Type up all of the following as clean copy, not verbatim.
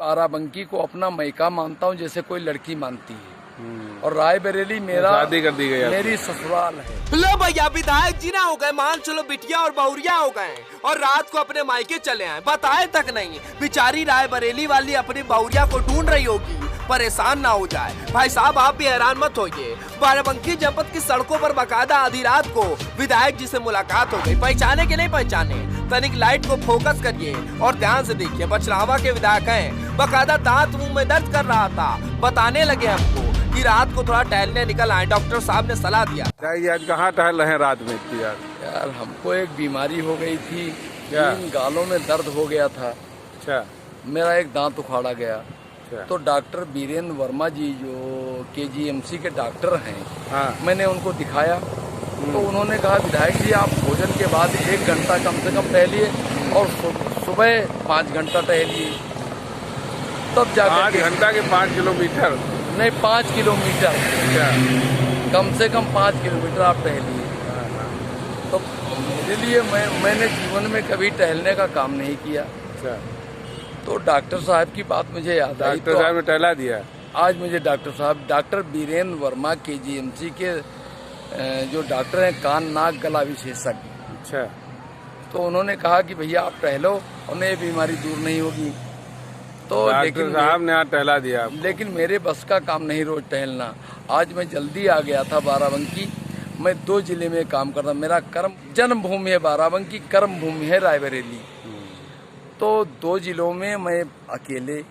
बाराबंकी को अपना मैका मानता हूँ जैसे कोई लड़की मानती है, और रायबरेली मेरा शादी कर दी गई, मेरी ससुराल है। लो भैया, विधायक जी ना हो गए, मान चलो बिटिया और बहुरिया हो गए और रात को अपने मायके चले आए, बताए तक नहीं। बेचारी रायबरेली वाली अपनी बहुरिया को ढूंढ रही होगी, परेशान ना हो जाए। भाई साहब आप भी हैरान मत होइए, बाराबंकी जनपद की सड़कों पर बकायदा आधी रात को विधायक जी से मुलाकात हो गई। पहचाने के नहीं पहचाने, तनिक लाइट को फोकस करिए और ध्यान से देखिए। बछरावा के विधायक हैं, बकायदा दांत मुंह में दर्द कर रहा था, बताने लगे हमको कि रात को थोड़ा टहलने निकल आए, डॉक्टर साहब ने सलाह दिया। आज कहाँ टहल रहे हैं रात में इतनी यार हमको एक बीमारी हो गई थी, तीन गालों में दर्द हो गया था। अच्छा, मेरा एक दांत उखाड़ा गया, तो डॉक्टर वीरेंद्र वर्मा जी जो KGMC के डॉक्टर हैं, हाँ। मैंने उनको दिखाया तो उन्होंने कहा विधायक जी आप भोजन के बाद 1 घंटा कम से कम टहलिए और सुबह 5 घंटा टहलिए, तब जाकर 5 घंटा के 5 किलोमीटर नहीं 5 किलोमीटर, अच्छा, कम से कम 5 किलोमीटर आप टहलिए। तो मेरे लिए मैंने जीवन में कभी टहलने का काम नहीं किया। अच्छा, तो डॉक्टर साहब की बात मुझे याद आई, डॉक्टर साहब ने टहला दिया। आज मुझे डॉक्टर वीरेंद्र वर्मा KGMC के जो डॉक्टर हैं, कान नाक गला विशेषज्ञ, अच्छा, तो उन्होंने कहा कि भैया आप टहलो और ये बीमारी दूर नहीं होगी। तो डॉक्टर साहब ने यहाँ टहला दिया। लेकिन मेरे बस का काम नहीं रोज टहलना। आज मैं जल्दी आ गया था बाराबंकी, मैं 2 जिले में काम करता, मेरा कर्म जन्मभूमि है बाराबंकी, कर्म भूमि है रायबरेली। तो 2 जिलों में मैं अकेले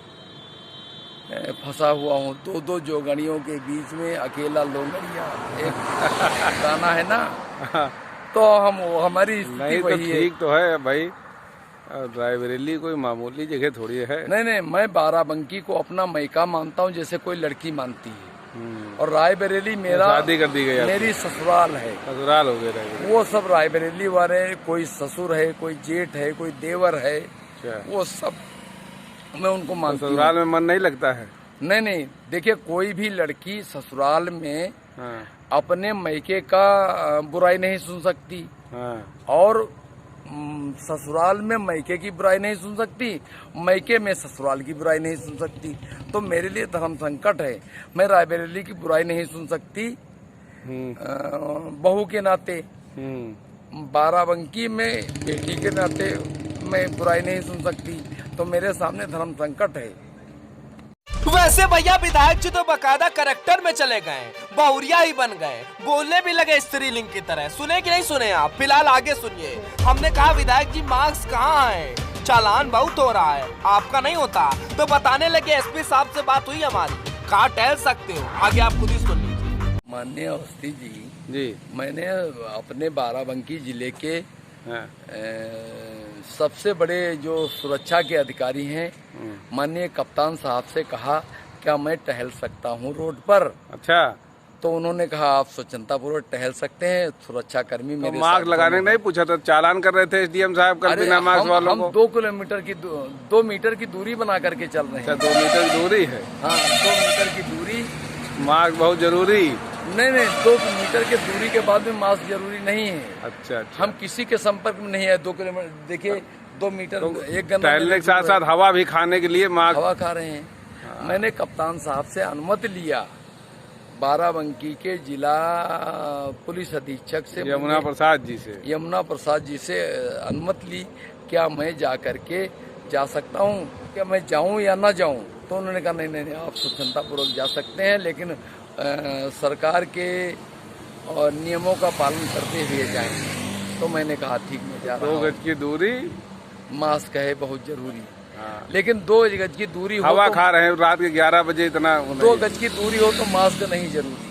फंसा हुआ हूँ, 2 जोगणियों के बीच में अकेला लोंगड़िया, एक गाना है ना। तो हमारी स्थिति वही है। ठीक तो है भाई, रायबरेली कोई मामूली जगह थोड़ी है। नहीं, मैं बाराबंकी को अपना मैका मानता हूँ जैसे कोई लड़की मानती है, और रायबरेली मेरा शादी कर दी गई, मेरी ससुराल है। ससुराल हो गए वो सब रायबरेली वाले, कोई ससुर है, कोई जेठ है, कोई देवर है, वो सब मैं उनको मानता हूँ। ससुराल में मन नहीं लगता है? नहीं, देखिए कोई भी लड़की ससुराल में अपने मैके का बुराई नहीं सुन सकती, और ससुराल में मैके की बुराई नहीं सुन सकती, मैके में ससुराल की बुराई नहीं सुन सकती। तो मेरे लिए धर्म संकट है, मैं रायबरेली की बुराई नहीं सुन सकती बहू के नाते, बाराबंकी में बेटी के नाते मैं बुराई नहीं सुन सकती। तो मेरे सामने धर्म संकट है। वैसे भैया विधायक जी तो बकायदा करेक्टर में चले गए, बहुरिया ही बन गए, बोलने भी लगे स्त्रीलिंग की तरह। सुने कि नहीं सुने आप? फिलहाल आगे सुनिए। हमने कहा विधायक जी मार्क्स कहाँ है, चालान बहुत हो रहा है, आपका नहीं होता। तो बताने लगे SP साहब से बात हुई हमारी, कहाँ टहल सकते हो, आगे आप खुद ही सुन लीजिए। माननीय अवस्थी जी, मैंने अपने बाराबंकी जिले के सबसे बड़े जो सुरक्षा के अधिकारी हैं, माननीय कप्तान साहब से कहा क्या मैं टहल सकता हूं रोड पर। अच्छा, तो उन्होंने कहा आप स्वच्छता पूर्वक टहल सकते हैं, सुरक्षा कर्मी मेरे तो मास्क लगाने नहीं पूछा था, चालान कर रहे थे SDM साहब कल बिना मास्क वालों को। हम 2 किलोमीटर की 2 मीटर की दूरी बना करके चल रहे हैं। 2 मीटर की दूरी है? हाँ, 2 मीटर की दूरी। मास्क बहुत जरूरी? नहीं, 2 मीटर की दूरी के बाद में मास्क जरूरी नहीं है। अच्छा, हम किसी के संपर्क में नहीं है। 2 किलोमीटर देखिए, 2 मीटर तो 1 घंटा टहलने के साथ साथ हवा भी खाने के लिए मास्क, हवा खा रहे हैं। मैंने कप्तान साहब से अनुमति लिया, बाराबंकी के जिला पुलिस अधीक्षक से, यमुना प्रसाद जी से अनुमति ली, क्या मैं जा करके जा सकता हूँ, क्या मैं जाऊँ या ना जाऊँ। तो उन्होंने कहा नहीं, आप स्वच्छता पूर्वक जा सकते हैं, लेकिन सरकार के और नियमों का पालन करते हुए जाएं। तो मैंने कहा ठीक, मैं जा रहा हूँ। 2 गज की दूरी, मास्क है बहुत जरूरी, लेकिन 2 गज की दूरी हो, हवा खा रहे हैं रात के 11 बजे, इतना 2 गज की दूरी हो तो मास्क नहीं जरूरी।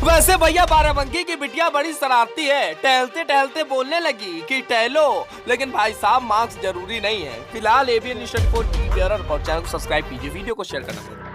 वैसे भैया बाराबंकी की बिटिया बड़ी शरारती है, टहलते टहलते बोलने लगी कि टहलो, लेकिन भाई साहब मास्क जरूरी नहीं है। फिलहाल ABN न्यूज़ 24 की ब्यूरो रिपोर्ट। चैनल को सब्सक्राइब कीजिए, वीडियो को शेयर करना।